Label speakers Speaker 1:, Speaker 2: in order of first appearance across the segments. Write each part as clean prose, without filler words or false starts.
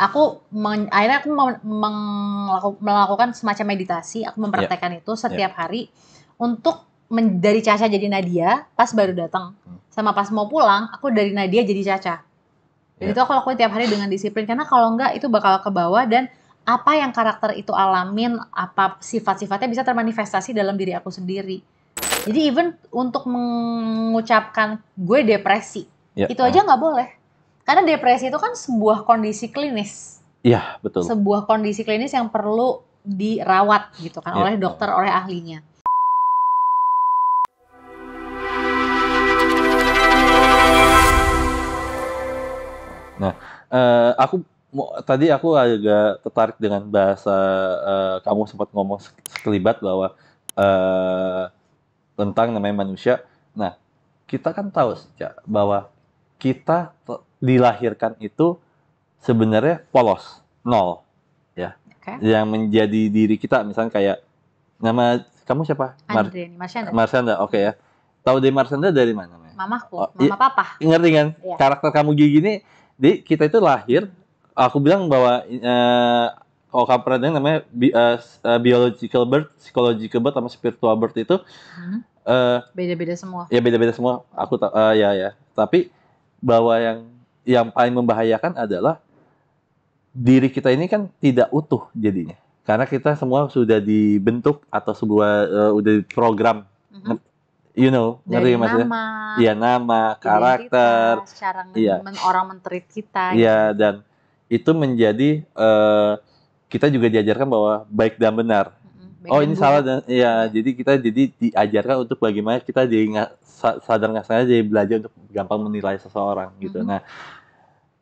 Speaker 1: akhirnya aku melakukan semacam meditasi. Aku mempraktekkan itu setiap hari untuk dari Caca jadi Nadia pas baru datang, sama pas mau pulang aku dari Nadia jadi Caca. Dan itu aku lakuin tiap hari dengan disiplin, karena kalau enggak itu bakal ke bawah, dan apa yang karakter itu alamin, apa sifat-sifatnya bisa termanifestasi dalam diri aku sendiri. Jadi even untuk mengucapkan gue depresi, itu aja nggak boleh. Karena depresi itu kan sebuah kondisi klinis.
Speaker 2: Iya, betul.
Speaker 1: Sebuah kondisi klinis yang perlu dirawat gitu kan oleh dokter, oleh ahlinya.
Speaker 2: Nah, tadi aku agak tertarik dengan bahasa kamu sempat ngomong sekelibat bahwa tentang namanya manusia. Nah, kita kan tahu bahwa kita dilahirkan itu sebenarnya polos, nol, ya. Yang menjadi diri kita, misalnya kayak nama kamu siapa? Marsyanda, oke ya. Tahu deh Marsyanda dari mana?
Speaker 1: Mamaku, mama papa.
Speaker 2: Ngerti kan? Karakter kamu gini, kita itu lahir, aku bilang bahwa kalau kamu pernah dengar namanya biological birth, psychological birth, sama spiritual birth itu
Speaker 1: beda-beda semua.
Speaker 2: Ya beda-beda semua. Aku ya. Tapi bahwa yang paling membahayakan adalah diri kita ini kan tidak utuh jadinya. Karena kita semua sudah dibentuk atau udah diprogram. You know,
Speaker 1: dari
Speaker 2: maksudnya?
Speaker 1: Nama,
Speaker 2: iya, nama, karakter,
Speaker 1: cara orang men-treat kita.
Speaker 2: Iya, gitu. Dan itu menjadi kita juga diajarkan bahwa baik dan benar. Ini salah dan jadi kita diajarkan untuk bagaimana kita sadar nggak sadar jadi belajar untuk gampang menilai seseorang gitu. Nah,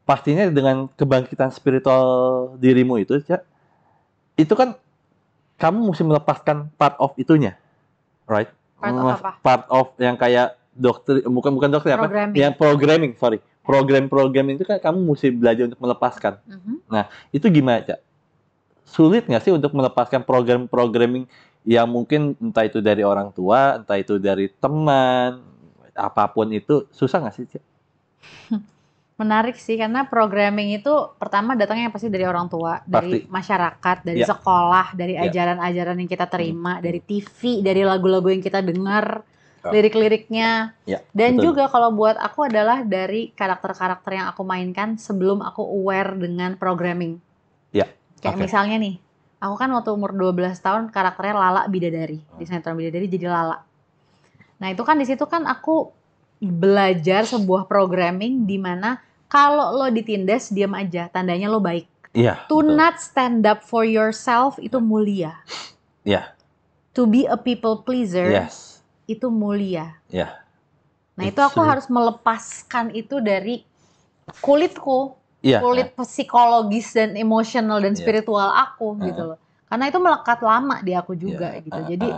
Speaker 2: pastinya dengan kebangkitan spiritual dirimu itu, itu kan kamu mesti melepaskan part of itunya, right? Part of yang kayak dokter, bukan dokter apa? Yang program itu kan kamu mesti belajar untuk melepaskan. Nah, itu gimana, Cak? Sulit nggak sih untuk melepaskan programming yang mungkin entah itu dari orang tua, entah itu dari teman, apapun itu, susah nggak sih, Cak?
Speaker 1: Menarik sih, karena programming itu pertama datangnya pasti dari orang tua, dari masyarakat, dari sekolah, dari ajaran-ajaran yang kita terima, dari TV, dari lagu-lagu yang kita dengar, lirik-liriknya. Dan juga kalau buat aku adalah dari karakter-karakter yang aku mainkan sebelum aku aware dengan programming. Kayak misalnya nih, aku kan waktu umur 12 tahun karakternya Lala Bidadari, di sinetron Bidadari jadi Lala. Nah itu kan di situ kan aku belajar sebuah programming di mana kalau lo ditindas diam aja, tandanya lo baik. To not stand up for yourself itu mulia. To be a people pleaser itu mulia. Nah itu aku harus melepaskan itu dari kulitku, kulit psikologis dan emosional dan spiritual aku gitu loh. Karena itu melekat lama di aku juga gitu. Jadi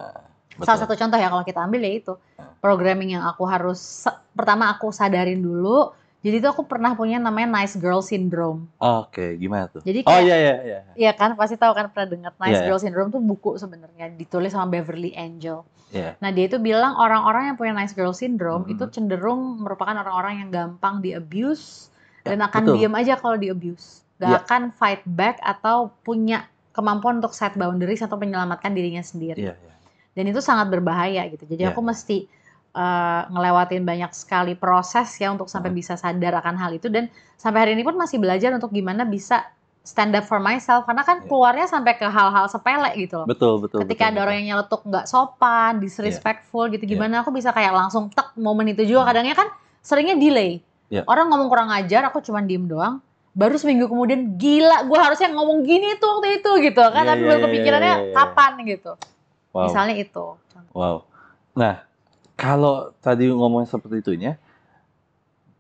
Speaker 1: salah satu contoh ya kalau kita ambil ya itu programming yang aku harus pertama aku sadarin dulu. Jadi itu aku pernah punya namanya Nice Girl Syndrome.
Speaker 2: Oke, gimana tuh?
Speaker 1: Jadi kayak, iya kan pasti tahu kan, pernah dengar Nice Girl Syndrome tuh buku sebenarnya ditulis sama Beverly Angel. Nah dia itu bilang orang-orang yang punya Nice Girl Syndrome itu cenderung merupakan orang-orang yang gampang di-abuse dan akan diam aja kalau di-abuse. Gak akan fight back atau punya kemampuan untuk set boundaries atau menyelamatkan dirinya sendiri. Dan itu sangat berbahaya gitu. Jadi aku mesti ngelewatin banyak sekali proses ya untuk sampai bisa sadar akan hal itu, dan sampai hari ini pun masih belajar untuk gimana bisa stand up for myself, karena kan keluarnya sampai ke hal-hal sepele gitu loh.
Speaker 2: Betul.
Speaker 1: Ketika ada orang yang nyeletuk nggak sopan, disrespectful gitu, gimana aku bisa kayak langsung tek momen itu juga. Kadangnya kan seringnya delay. Orang ngomong kurang ajar, aku cuma diem doang. Baru seminggu kemudian, gila gue harusnya ngomong gini tuh waktu itu gitu kan, tapi baru kepikirannya kapan gitu. Misalnya itu.
Speaker 2: Wow. Nah, kalau tadi ngomong seperti itunya,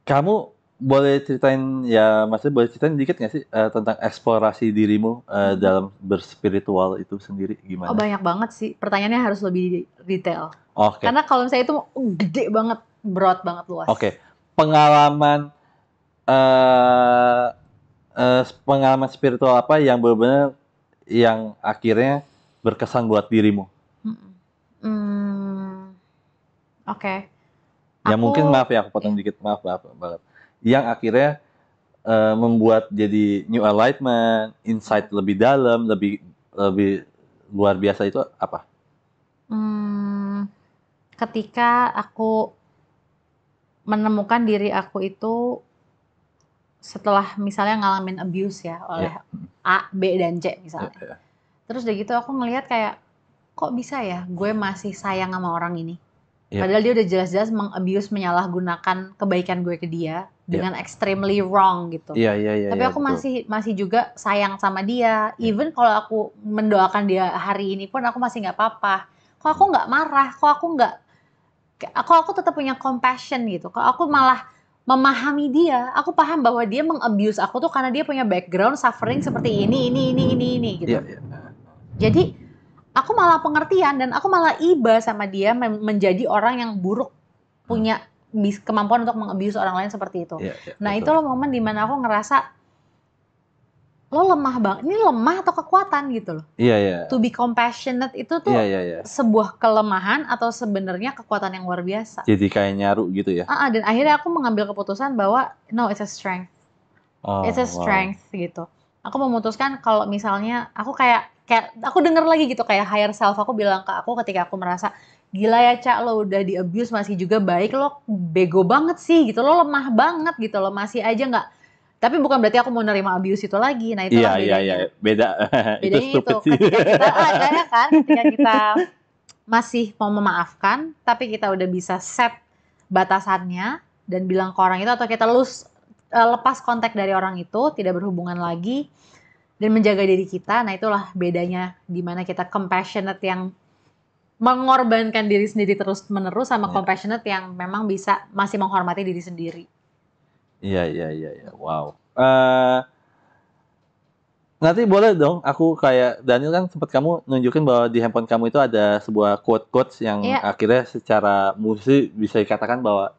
Speaker 2: kamu boleh ceritain ya, maksudnya boleh ceritain dikit nggak sih tentang eksplorasi dirimu dalam berspiritual itu sendiri gimana?
Speaker 1: Oh banyak banget sih, pertanyaannya harus lebih detail. Karena kalau misalnya itu gede banget, broad banget, luas.
Speaker 2: Pengalaman pengalaman spiritual apa yang benar-benar yang akhirnya berkesan buat dirimu? Ya mungkin maaf ya aku potong dikit, maaf banget. Yang akhirnya membuat jadi new enlightenment, insight lebih dalam, lebih luar biasa itu apa?
Speaker 1: Ketika aku menemukan diri aku itu setelah misalnya ngalamin abuse ya oleh A, B, dan C misalnya. Terus udah gitu aku ngelihat kayak, kok bisa ya gue masih sayang sama orang ini? Padahal dia udah jelas-jelas meng-abuse, menyalahgunakan kebaikan gue ke dia dengan extremely wrong gitu. Tapi aku masih juga sayang sama dia. Even kalau aku mendoakan dia hari ini pun aku masih nggak apa-apa. Kok aku nggak marah? Kok aku tetap punya compassion gitu. Kok aku malah memahami dia. Aku paham bahwa dia meng-abuse aku tuh karena dia punya background suffering seperti ini gitu. Jadi aku malah pengertian dan aku malah iba sama dia menjadi orang yang buruk, punya kemampuan untuk meng-abuse orang lain seperti itu. Nah, itu loh momen dimana aku ngerasa lo lemah banget. Ini lemah atau kekuatan gitu loh. To be compassionate itu tuh sebuah kelemahan atau sebenarnya kekuatan yang luar biasa.
Speaker 2: Jadi kayak nyaru gitu ya.
Speaker 1: Dan akhirnya aku mengambil keputusan bahwa no, it's a strength. It's a strength gitu. Aku memutuskan kalau misalnya aku kayak aku denger lagi gitu kayak higher self aku bilang ke aku ketika aku merasa gila ya Cak, lo udah di abuse masih juga baik, lo bego banget sih gitu, lo lemah banget gitu, lo masih aja nggak. Tapi bukan berarti aku mau nerima abuse itu lagi. Nah itu bedanya.
Speaker 2: Beda.
Speaker 1: Bedanya itu ketika kita ketika kita masih mau memaafkan tapi kita udah bisa set batasannya dan bilang ke orang itu, atau kita lepas kontak dari orang itu, tidak berhubungan lagi dan menjaga diri kita. Nah itulah bedanya dimana kita compassionate yang mengorbankan diri sendiri terus menerus sama compassionate yang memang bisa masih menghormati diri sendiri.
Speaker 2: Iya. Wow. Nanti boleh dong, aku kayak Daniel kan sempat kamu nunjukin bahwa di handphone kamu itu ada sebuah quotes yang akhirnya secara musik bisa dikatakan bahwa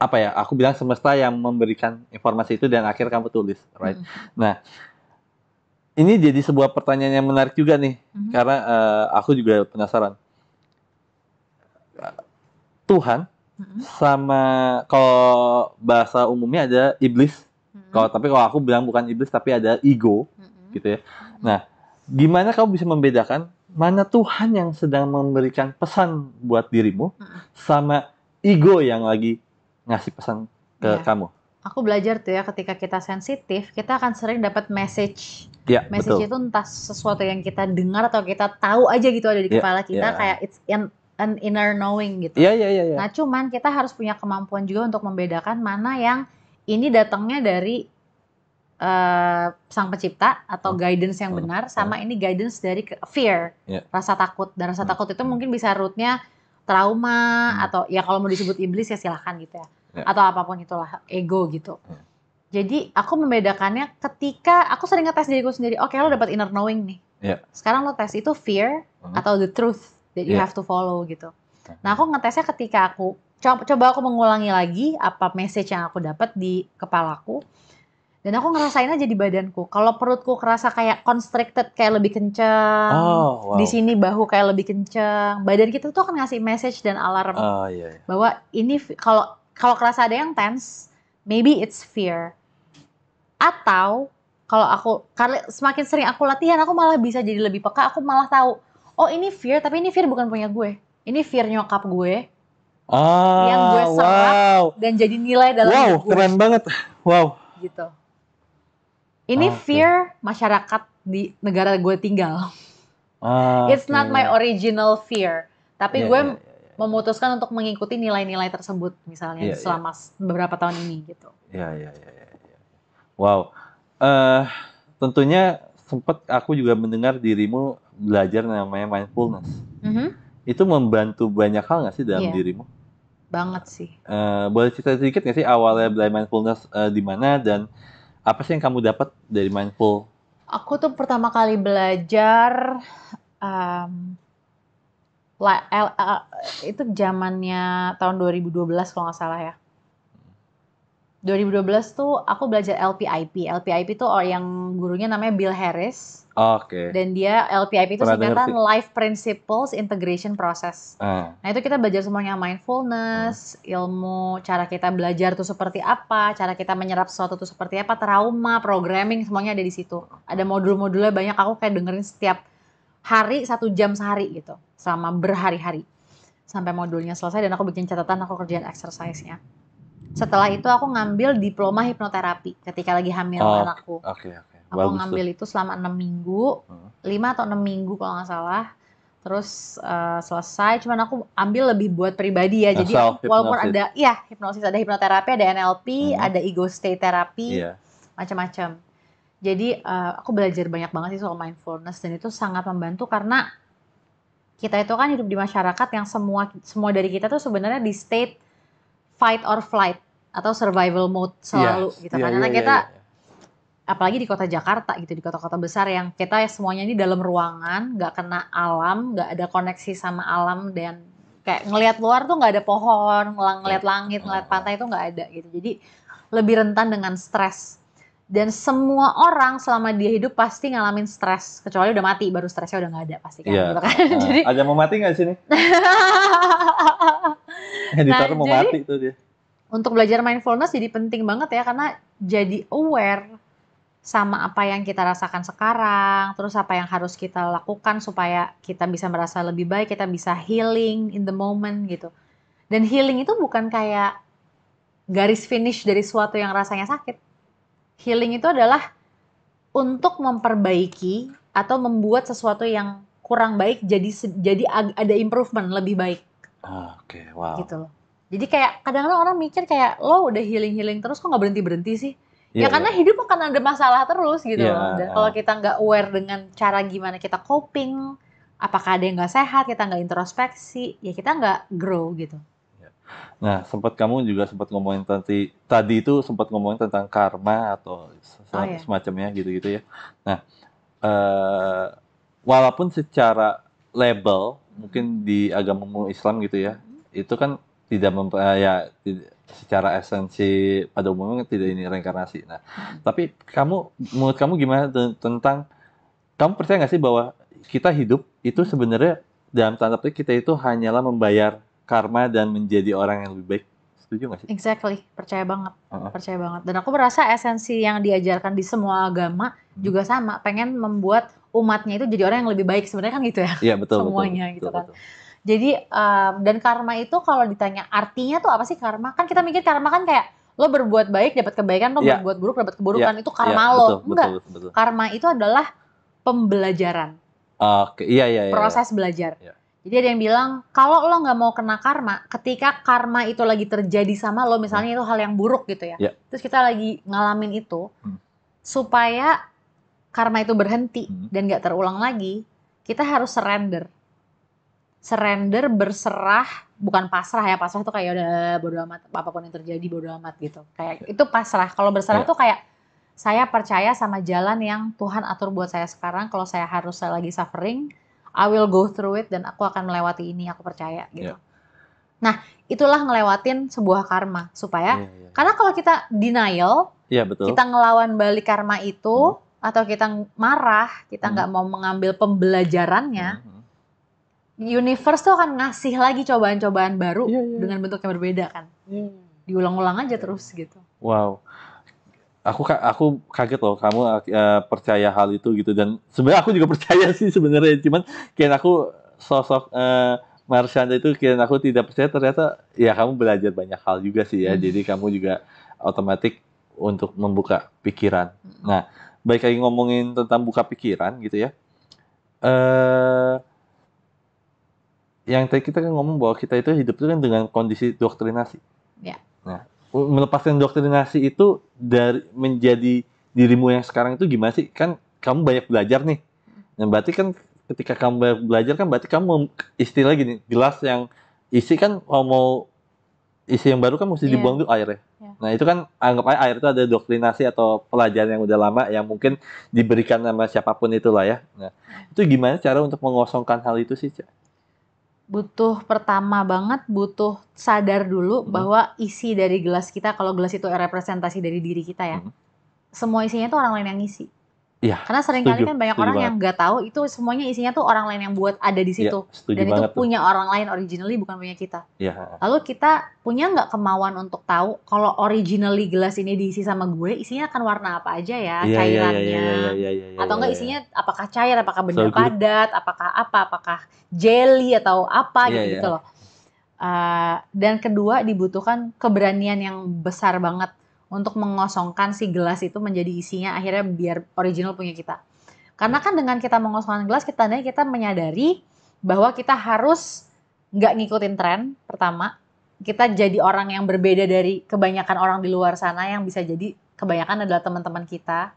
Speaker 2: apa ya? Aku bilang semesta yang memberikan informasi itu dan akhirnya kamu tulis, right? Nah, ini jadi sebuah pertanyaan yang menarik juga nih, karena aku juga penasaran. Tuhan sama kalau bahasa umumnya ada iblis. Tapi kalau aku bilang bukan iblis tapi ada ego, gitu ya. Nah, gimana kamu bisa membedakan mana Tuhan yang sedang memberikan pesan buat dirimu sama ego yang lagi ngasih pesan ke kamu?
Speaker 1: Aku belajar tuh ya, ketika kita sensitif, kita akan sering dapat message. Message itu entah sesuatu yang kita dengar atau kita tahu aja gitu ada di kepala kita, kayak it's an inner knowing gitu. Nah, cuman kita harus punya kemampuan juga untuk membedakan mana yang ini datangnya dari sang pencipta atau guidance yang benar, sama ini guidance dari fear, rasa takut. Dan rasa takut itu mungkin bisa rootnya trauma atau ya kalau mau disebut iblis ya silahkan gitu ya. Atau apapun itulah, ego gitu. Jadi aku membedakannya ketika aku sering ngetes diriku sendiri. Oke, lo dapat inner knowing nih. Sekarang lo tes itu fear atau the truth that you have to follow gitu. Nah, aku ngetesnya ketika aku coba aku mengulangi lagi apa message yang aku dapat di kepalaku. Dan aku ngerasain aja di badanku. Kalau perutku kerasa kayak constricted, kayak lebih kenceng. Di sini bahu kayak lebih kenceng. Badan kita tuh akan ngasih message dan alarm bahwa ini kalau kerasa ada yang tense, maybe it's fear. Atau kalau semakin sering aku latihan, aku malah bisa jadi lebih peka. Aku malah tahu, oh ini fear, tapi ini fear bukan punya gue. Ini fear nyokap gue. Yang gue serap dan jadi nilai dalam hidup gue.
Speaker 2: Keren banget.
Speaker 1: Gitu. Ini fear masyarakat di negara gue tinggal. It's not my original fear. Tapi gue memutuskan untuk mengikuti nilai-nilai tersebut misalnya selama beberapa tahun ini gitu.
Speaker 2: Wow. Tentunya sempat aku juga mendengar dirimu belajar namanya mindfulness. Itu membantu banyak hal nggak sih dalam dirimu?
Speaker 1: Banget sih.
Speaker 2: Boleh cerita sedikit nggak sih awalnya belajar mindfulness di mana dan apa sih yang kamu dapat dari mindful?
Speaker 1: Aku tuh pertama kali belajar itu zamannya tahun 2012 kalau nggak salah ya. 2012 tuh aku belajar LPIP. LPIP tuh yang gurunya namanya Bill Harris.
Speaker 2: Oke.
Speaker 1: Dan dia LPIP itu
Speaker 2: Pernah denger
Speaker 1: singkatan
Speaker 2: sih.
Speaker 1: Life Principles Integration Process. Nah itu kita belajar semuanya mindfulness, ilmu cara kita belajar tuh seperti apa, cara kita menyerap sesuatu tuh seperti apa, trauma, programming, semuanya ada di situ. Ada modul-modulnya banyak, aku kayak dengerin setiap hari 1 jam sehari gitu, selama berhari-hari. Sampai modulnya selesai dan aku bikin catatan, aku kerjain exercise-nya. Setelah itu aku ngambil diploma hipnoterapi ketika lagi hamil anakku.
Speaker 2: Oke.
Speaker 1: Aku ngambil itu selama 6 minggu, 5 atau 6 minggu kalau nggak salah. Terus selesai, cuman aku ambil lebih buat pribadi ya. Jadi walaupun ada, hipnosis, ada hipnoterapi, ada NLP, ada ego state therapy, macam-macam. Jadi aku belajar banyak banget sih soal mindfulness dan itu sangat membantu karena kita itu kan hidup di masyarakat yang semua dari kita tuh sebenarnya di state fight or flight atau survival mode selalu gitu kan. Karena kita apalagi di kota Jakarta gitu, di kota-kota besar yang kita semuanya ini dalam ruangan, nggak kena alam, nggak ada koneksi sama alam dan kayak ngelihat luar tuh nggak ada pohon, ngelihat langit, ngelihat pantai itu nggak ada gitu. Jadi lebih rentan dengan stres. Dan semua orang selama dia hidup pasti ngalamin stres, kecuali udah mati baru stresnya udah nggak ada pasti kan. Gitu kan? Jadi
Speaker 2: ada mau mati nggak sih nih? Editor mau mati tuh dia.
Speaker 1: Untuk belajar mindfulness jadi penting banget ya karena jadi aware sama apa yang kita rasakan sekarang, terus apa yang harus kita lakukan supaya kita bisa merasa lebih baik, kita bisa healing in the moment gitu. Dan healing itu bukan kayak garis finish dari suatu yang rasanya sakit. Healing itu adalah untuk memperbaiki atau membuat sesuatu yang kurang baik jadi ada improvement lebih baik.
Speaker 2: Oke, wow.
Speaker 1: Gitu loh. Jadi kayak kadang-kadang orang mikir kayak lo udah healing terus kok nggak berhenti sih? Ya karena hidup akan ada masalah terus gitu loh. Dan kalau kita nggak aware dengan cara gimana kita coping, apakah ada yang nggak sehat, kita nggak introspeksi, ya kita nggak grow gitu.
Speaker 2: Nah, kamu juga sempat ngomongin tadi itu sempat ngomongin tentang karma atau semacamnya gitu-gitu ya. Nah, walaupun secara label mungkin di agama Islam gitu ya, itu kan tidak secara esensi pada umumnya tidak ini reinkarnasi. Nah, tapi menurut kamu gimana tentang kamu percaya nggak sih bahwa kita hidup itu sebenarnya dalam tanda petik kita itu hanyalah membayar karma dan menjadi orang yang lebih baik? Setuju nggak sih?
Speaker 1: Exactly, percaya banget, percaya banget. Dan aku merasa esensi yang diajarkan di semua agama juga sama, pengen membuat umatnya itu jadi orang yang lebih baik sebenarnya kan gitu ya.
Speaker 2: Iya betul.
Speaker 1: Semuanya betul, gitu kan. Betul. Jadi dan karma itu kalau ditanya artinya tuh apa sih karma? Kan kita mikir karma kan kayak lo berbuat baik dapat kebaikan, lo berbuat buruk dapat keburukan, itu karma lo. Enggak. Betul. Karma itu adalah pembelajaran.
Speaker 2: Oke, iya.
Speaker 1: Proses belajar. Iya. Jadi ada yang bilang, kalau lo nggak mau kena karma, ketika karma itu lagi terjadi sama lo, misalnya itu hal yang buruk gitu ya. Terus kita lagi ngalamin itu, supaya karma itu berhenti dan nggak terulang lagi, kita harus surrender. Surrender, berserah, bukan pasrah ya. Pasrah tuh kayak udah bodo amat, apapun yang terjadi bodo amat gitu. Kayak itu pasrah. Kalau berserah tuh kayak, saya percaya sama jalan yang Tuhan atur buat saya sekarang. Kalau saya lagi suffering, I will go through it dan aku akan melewati ini, aku percaya gitu. Nah, itulah ngelewatin sebuah karma supaya karena kalau kita denial, kita ngelawan balik karma itu atau kita marah, kita nggak mau mengambil pembelajarannya, universe tuh akan ngasih lagi cobaan-cobaan baru dengan bentuk yang berbeda kan. Diulang-ulang aja terus gitu.
Speaker 2: Wow. Aku kaget loh kamu percaya hal itu gitu dan sebenarnya aku juga percaya sih sebenarnya cuman kayak aku sosok Marshanda itu kayak aku tidak percaya ternyata ya kamu belajar banyak hal juga sih ya jadi kamu juga otomatis untuk membuka pikiran. Nah baik lagi ngomongin tentang buka pikiran gitu ya yang tadi kita kan ngomong bahwa kita itu hidup itu kan dengan kondisi doktrinasi. Nah melepaskan doktrinasi itu dari menjadi dirimu yang sekarang itu gimana sih? Kan kamu banyak belajar nih. Dan berarti kan ketika kamu banyak belajar kan berarti kamu istilah gini, gelas yang isi kan mau isi yang baru kan mesti dibuang dulu airnya. Nah itu kan anggap aja air itu ada doktrinasi atau pelajaran yang udah lama yang mungkin diberikan sama siapapun itulah ya. Nah itu gimana cara untuk mengosongkan hal itu sih, Cak?
Speaker 1: Pertama banget butuh sadar dulu bahwa isi dari gelas kita, kalau gelas itu representasi dari diri kita ya, semua isinya tuh orang lain yang ngisi.
Speaker 2: Iya,
Speaker 1: Karena seringkali kan banyak orang
Speaker 2: banget.
Speaker 1: yang nggak tahu itu semuanya isinya tuh orang lain yang buat ada di situ. Dan itu punya orang lain originally, bukan punya kita. Lalu kita punya nggak kemauan untuk tahu kalau originally gelas ini diisi sama gue, isinya akan warna apa aja ya, cairannya. Atau enggak isinya apakah cair, apakah benda padat, apakah jelly atau apa gitu loh. Dan kedua, dibutuhkan keberanian yang besar banget untuk mengosongkan si gelas itu menjadi isinya akhirnya biar original punya kita. Karena kan dengan kita mengosongkan gelas, kita menyadari bahwa kita harus nggak ngikutin tren, pertama. Kita jadi orang yang berbeda dari kebanyakan orang di luar sana, yang bisa jadi kebanyakan adalah teman-teman kita.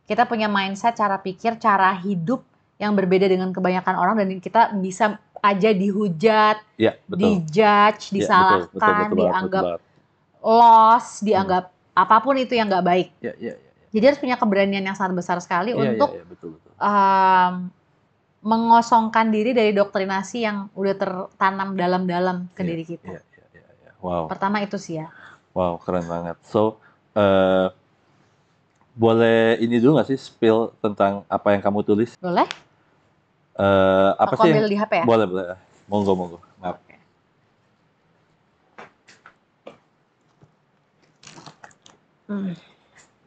Speaker 1: Kita punya mindset, cara pikir, cara hidup yang berbeda dengan kebanyakan orang, dan kita bisa aja dihujat, dijudge, disalahkan, dianggap loss, dianggap apapun itu yang nggak baik. Jadi harus punya keberanian yang sangat besar sekali untuk mengosongkan diri dari doktrinasi yang udah tertanam dalam-dalam ke diri kita.
Speaker 2: Wow.
Speaker 1: Pertama itu sih ya.
Speaker 2: Wow, keren banget. So, boleh ini dulu nggak sih spill tentang apa yang kamu tulis?
Speaker 1: Boleh.
Speaker 2: Apa sih?
Speaker 1: Ambil di HP ya?
Speaker 2: Boleh. Monggo. Maaf.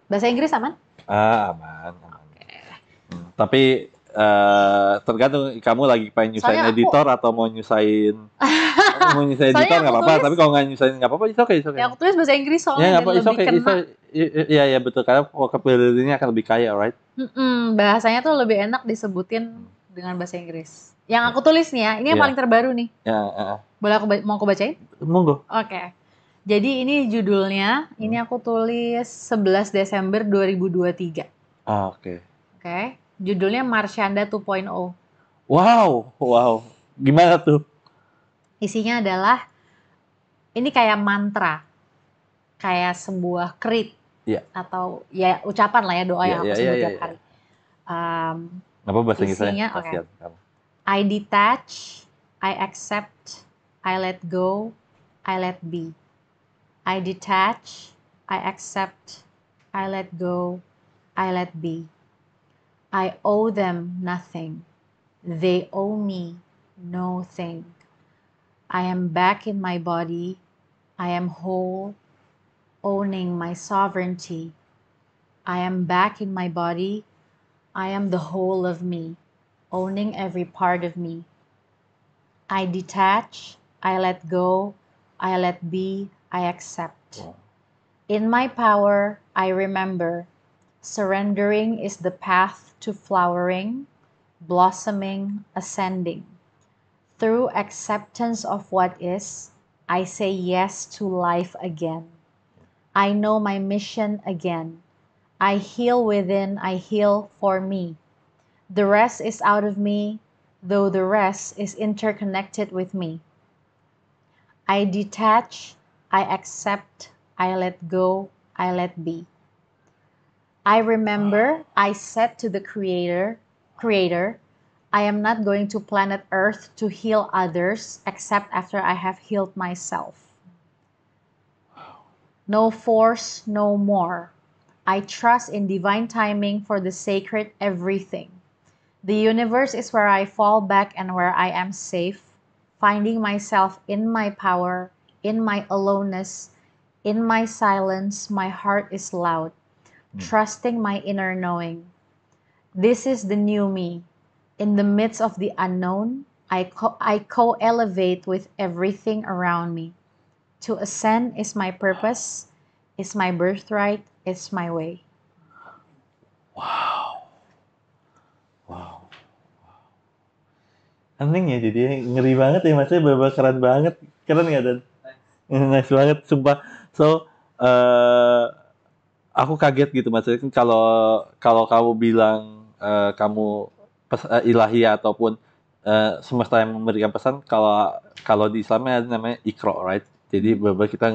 Speaker 1: Bahasa Inggris aman?
Speaker 2: Aman. Tapi tergantung kamu lagi pengen nyusahin editor atau mau nyusahin editor nggak apa-apa. Tapi kalau nggak nyusahin nggak apa-apa, itu oke.
Speaker 1: Ya aku tulis bahasa Inggris soalnya lebih kena.
Speaker 2: Iya betul, karena vocabulary-nya akan lebih kaya, right?
Speaker 1: Bahasanya tuh lebih enak disebutin dengan bahasa Inggris. Yang aku tulis nih ya, ini yang paling terbaru nih. Boleh mau aku bacain?
Speaker 2: Monggo.
Speaker 1: Oke. Jadi ini judulnya, ini aku tulis 11 Desember 2023.
Speaker 2: Oke.
Speaker 1: Judulnya Marshanda 2.0.
Speaker 2: Wow. Gimana tuh?
Speaker 1: Isinya adalah, ini kayak mantra, kayak sebuah creed, atau ya ucapan lah ya, doa yang aku sebut tiap hari.
Speaker 2: Apa bahasa Inggrisnya?
Speaker 1: I detach, I accept, I let go, I let be. I detach, I accept, I let go, I let be. I owe them nothing. They owe me no thing. I am back in my body. I am whole, owning my sovereignty. I am back in my body. I am the whole of me, owning every part of me. I detach, I let go, I let be, I accept. In my power, I remember, surrendering is the path to flowering, blossoming, ascending. Through acceptance of what is, I say yes to life again. I know my mission again. I heal within, I heal for me. The rest is out of me, though the rest is interconnected with me. I detach, I accept, I let go, I let be. I remember, I said to the Creator, I am not going to planet Earth to heal others except after I have healed myself. No force, no more. I trust in divine timing for the sacred everything. The universe is where I fall back and where I am safe, finding myself in my power, in my aloneness, in my silence. My heart is loud, trusting my inner knowing. This is the new me. In the midst of the unknown, I co-elevate with everything around me. To ascend is my purpose, is my birthright, is my way.
Speaker 2: Wow. Aneh ya, jadi ngeri banget ya, maksudnya bener-bener keren banget. Keren nggak, Dan? Nice banget, sumpah. So, aku kaget gitu, maksudnya kalau kamu bilang kamu ilahi ataupun semesta yang memberikan pesan, kalau di Islamnya ada namanya Iqra, right? Jadi beberapa kita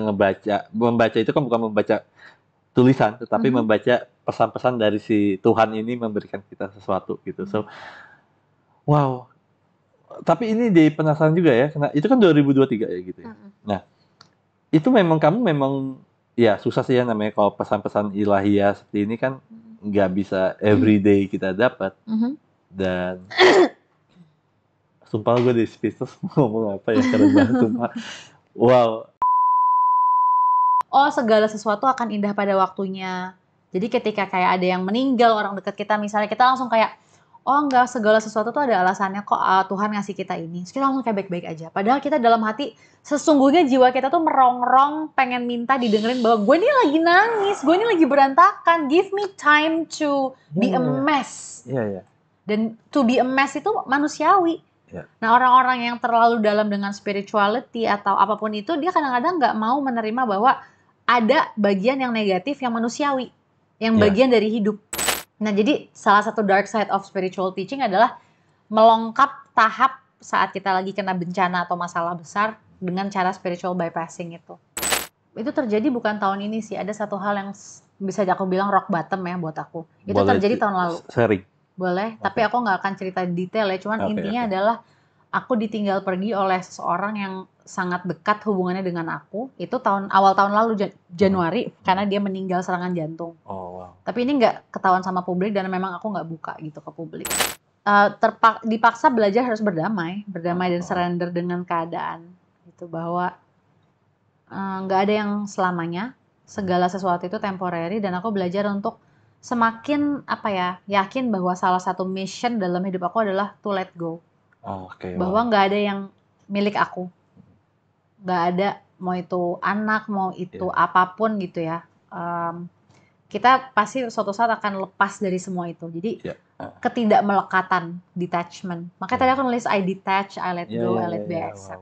Speaker 2: membaca itu kan bukan membaca tulisan, tetapi membaca pesan-pesan dari si Tuhan ini memberikan kita sesuatu gitu. So, wow, Tapi ini jadi penasaran juga ya, karena itu kan 2023 ya gitu ya. Nah, itu memang kamu memang ya susah sih ya namanya kalau pesan-pesan ilahiyah seperti ini kan nggak bisa everyday kita dapat. Dan sumpah gue di speechless ngomong apa ya, keren banget sumpah. Wow.
Speaker 1: Oh, segala sesuatu akan indah pada waktunya. Jadi ketika kayak ada yang meninggal, orang dekat kita misalnya, kita langsung kayak, oh enggak, segala sesuatu tuh ada alasannya kok, Tuhan ngasih kita ini. Terus kita langsung kayak baik-baik aja. Padahal kita dalam hati, sesungguhnya jiwa kita tuh merongrong, pengen minta didengerin bahwa gue ini lagi nangis, gue ini lagi berantakan, give me time to be a mess. Dan to be a mess itu manusiawi. Nah, orang-orang yang terlalu dalam dengan spirituality atau apapun itu, dia kadang-kadang nggak mau menerima bahwa ada bagian yang negatif yang manusiawi, yang bagian dari hidup. Nah, jadi salah satu dark side of spiritual teaching adalah melengkap tahap saat kita lagi kena bencana atau masalah besar dengan cara spiritual bypassing itu. Itu terjadi bukan tahun ini sih, ada satu hal yang bisa aku bilang rock bottom ya buat aku. Itu boleh terjadi tahun lalu.
Speaker 2: Sharing.
Speaker 1: Boleh, tapi aku nggak akan cerita detail ya, cuman intinya adalah aku ditinggal pergi oleh seseorang yang sangat dekat hubungannya dengan aku. Itu awal tahun lalu, Januari, karena dia meninggal serangan jantung. Tapi ini nggak ketahuan sama publik dan memang aku nggak buka gitu ke publik. Dipaksa belajar harus berdamai dan surrender dengan keadaan. Gitu, bahwa nggak ada yang selamanya, segala sesuatu itu temporary, dan aku belajar untuk semakin yakin bahwa salah satu mission dalam hidup aku adalah to let go. Bahwa nggak ada yang milik aku, nggak ada, mau itu anak, mau itu apapun gitu ya. Kita pasti suatu saat akan lepas dari semua itu. Jadi ketidakmelekatan, detachment. Makanya tadi aku nulis I detach, I let go, I let be accept.